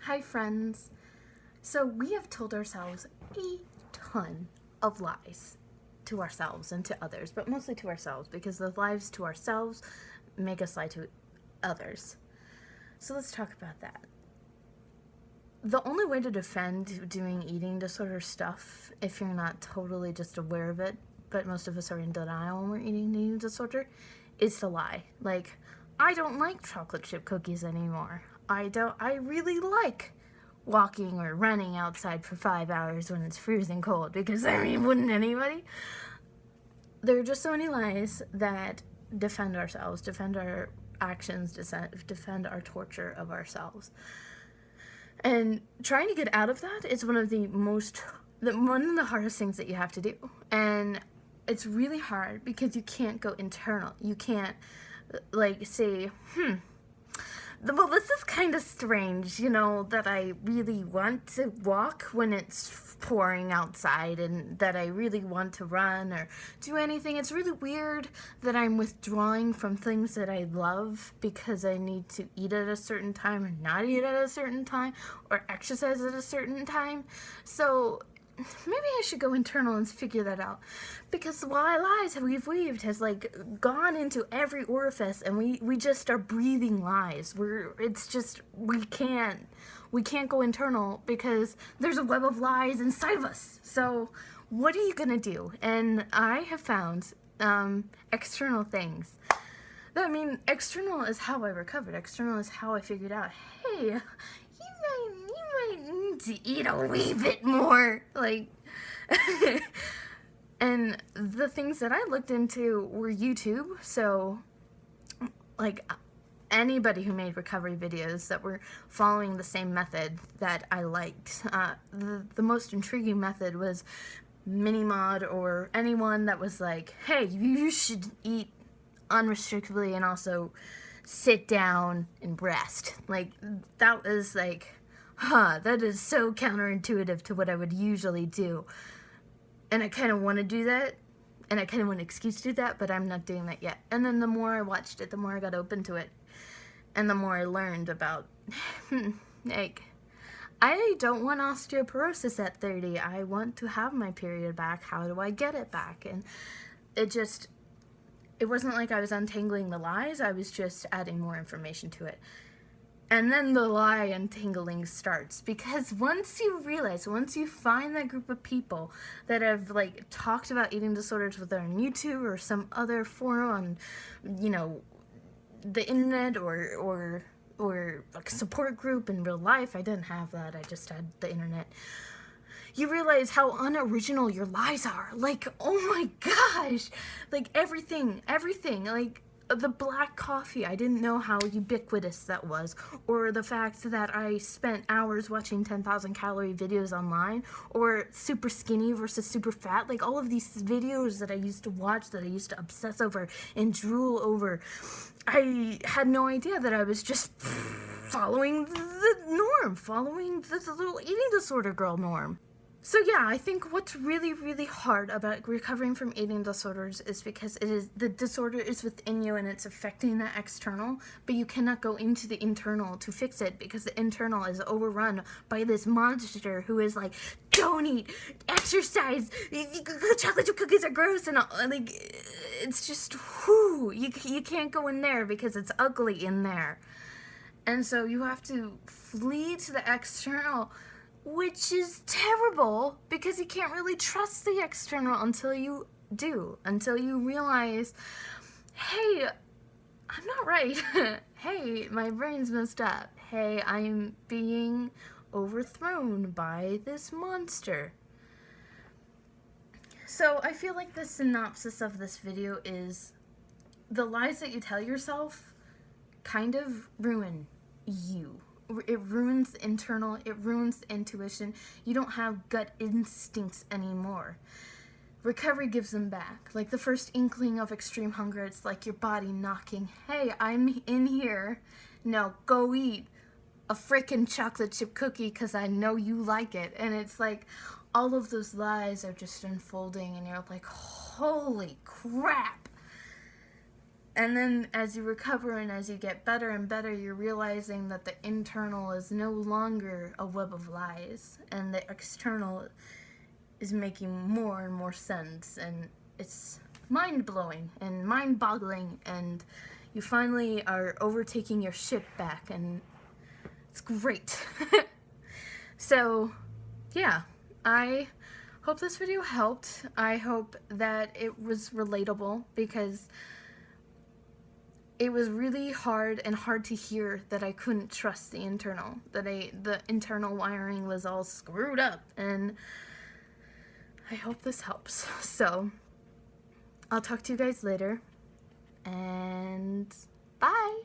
Hi friends. So we have told ourselves a ton of lies to ourselves and to others, but mostly to ourselves because the lies to ourselves make us lie to others. So let's talk about that. The only way to defend doing eating disorder stuff, if you're not totally just aware of it, but most of us are in denial when we're eating an eating disorder, is to lie. Like, I don't like chocolate chip cookies anymore. I really like walking or running outside for 5 hours when it's freezing cold, because wouldn't anybody? There are just so many lies that defend ourselves, defend our actions, defend our torture of ourselves. And trying to get out of that is one of the hardest things that you have to do. And it's really hard because you can't go internal. You can't, say, well, this is kind of strange, that I really want to walk when it's pouring outside and that I really want to run or do anything. It's really weird that I'm withdrawing from things that I love because I need to eat at a certain time or not eat at a certain time or exercise at a certain time. So maybe I should go internal and figure that out, because the lies we've weaved has gone into every orifice, and we just are breathing lies. We can't go internal because there's a web of lies inside of us. So what are you gonna do? And I have found external things. External is how I recovered. External is how I figured out, hey, you might need to eat a wee bit more. And the things that I looked into were YouTube. So, anybody who made recovery videos that were following the same method that I liked. The most intriguing method was Minimod, or anyone that was like, hey, you should eat unrestrictedly and also sit down and rest. That was that is so counterintuitive to what I would usually do. And I kind of want to do that, and I kind of want an excuse to do that, but I'm not doing that yet. And then the more I watched it, the more I got open to it, and the more I learned about, I don't want osteoporosis at 30. I want to have my period back. How do I get it back? And it wasn't like I was untangling the lies. I was just adding more information to it. And then the lie untangling starts, because once you find that group of people that have talked about eating disorders, whether on YouTube or some other forum on, the internet or a support group in real life. I didn't have that. I just had the internet. You realize how unoriginal your lies are. Oh my gosh, everything. The black coffee, I didn't know how ubiquitous that was, or the fact that I spent hours watching 10,000 calorie videos online, or super skinny versus super fat, all of these videos that I used to watch, that I used to obsess over and drool over. I had no idea that I was just following the norm, following the little eating disorder girl norm. So yeah, I think what's really, really hard about recovering from eating disorders is because the disorder is within you and it's affecting the external, but you cannot go into the internal to fix it, because the internal is overrun by this monster who is don't eat, exercise, chocolate chip cookies are gross, and it's just, you can't go in there because it's ugly in there. And so you have to flee to the external, which is terrible, because you can't really trust the external until you do, until you realize, hey, I'm not right. Hey, my brain's messed up. Hey, I'm being overthrown by this monster. So I feel like the synopsis of this video is the lies that you tell yourself kind of ruin you. It ruins the internal, it ruins the intuition. You don't have gut instincts anymore. Recovery gives them back. The first inkling of extreme hunger, it's your body knocking, hey, I'm in here. Now go eat a frickin' chocolate chip cookie because I know you like it. And it's all of those lies are just unfolding, and you're holy crap. And then as you recover and as you get better and better, you're realizing that the internal is no longer a web of lies, and the external is making more and more sense, and it's mind-blowing and mind-boggling, and you finally are overtaking your ship back, and it's great. So, yeah, I hope this video helped. I hope that it was relatable, because it was really hard to hear that I couldn't trust the internal, that the internal wiring was all screwed up, and I hope this helps. So, I'll talk to you guys later, and bye!